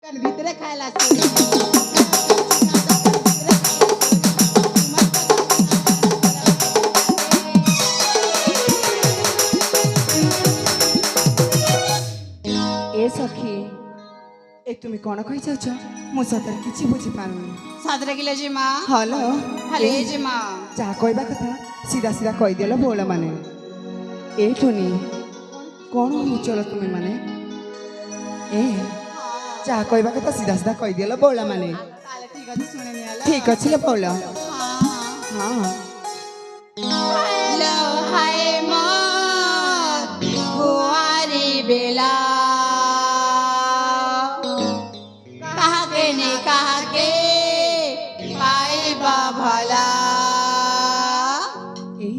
কান ভিতরে খাইলা ए सखी ए तुम्ही कोण कहि जाउछ मु सतर किछि बुझि पारुनी सादरे गिले जी माँ हेलो हले जी माँ जा कहबा कथा सीधा सीधा कहि देलो बोल माने ए टोनी कोण मुचल तुम्ही माने ए जा कहबा कथा सीधा सीधा कहि देलो बोल माने ताले ठीक अछि सुने नि आला ठीक अछि ले बोल हां हां हेलो हाय माँ कुआरी बेला कहा के पाइबा भला ए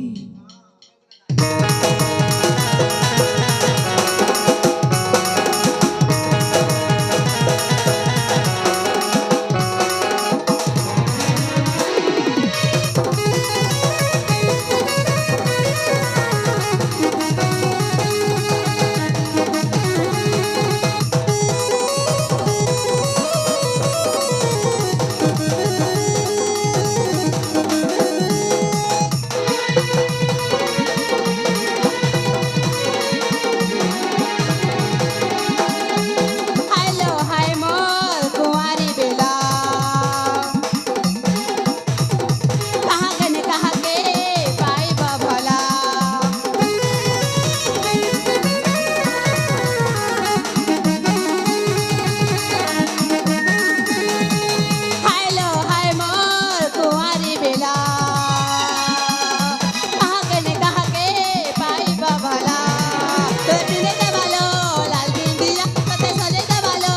हेलो हाय मोर कुंवारी बेला कहा के पाइबा भला हेलो हाय मोर कुंवारी बेला कहा के पाइबा भला तो पिंदे दबालो लाल बिंदिया कते सजे दबालो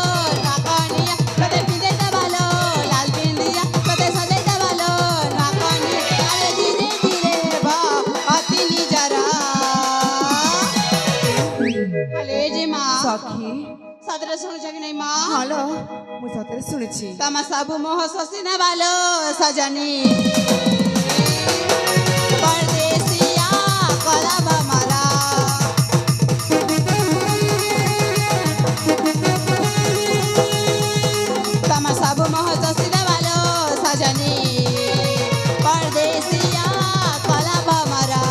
नाकनिया कते पिंदे दबालो लाल बिंदिया कते सजे दबालो नाकनिया अरे धीरे धीरे बा अतिनी जरा हले जी माँ सखी सदरे सुन जग नहीं माँ हेलो मु सतर सुनिछि तमा सबु मोह ससी न बालो सजनी परदेसिया कलम मला तमा सबु मोह ससी न बालो सजनी परदेसिया कलम मला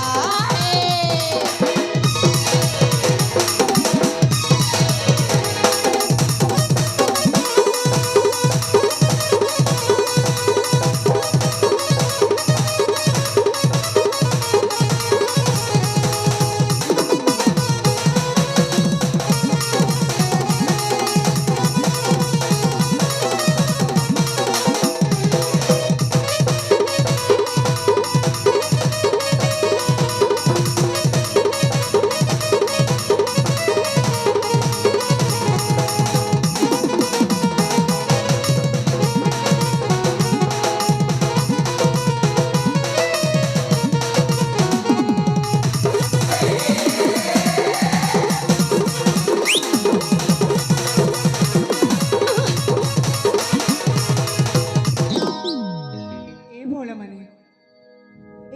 ए बोल माने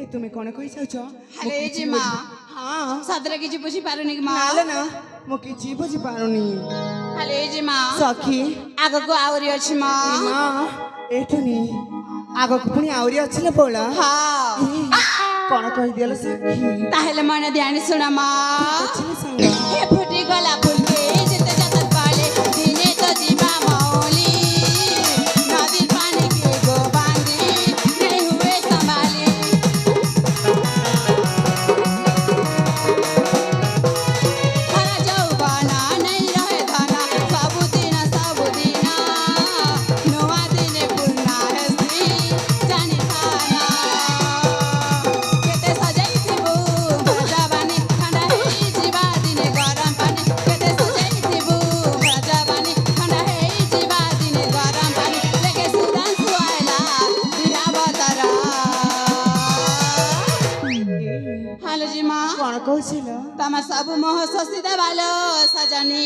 ए तुम्ही कोण कहि जाउछ हले जी माँ हां सदरे किछि बुझी पारुनी कि माँ नाले ना मु किछि बुझि पारुनी हले जी माँ सखी आगको आउरी अछि माँ मां ए टोनी आगको पुनी आउरी अछि ले बोल हाँ कोण कहि देलो सखी ताहेले मन ध्यान सुन माँ अछि संग हे फुटी गला फुलके जिते जतत पाले दिने तो जीवा मौली नदी पानी के गो बांधी नहीं हुए संभाली हरा जौबना नहीं रहे धना सबुदिना नोआ दिने पुरना हस्ती जाने खाना केते सजाइथिबु जवानी ठंडा हेई जीवा दिने गरम पानी केते सजाइथिबु जवानी ठंडा हेई जीवा दिने गरम पानी लेके सुदान सुआला बिहा बतरा हाल जी माँ कोण कहছিল तमा सब मोह ससी दबालो सजनी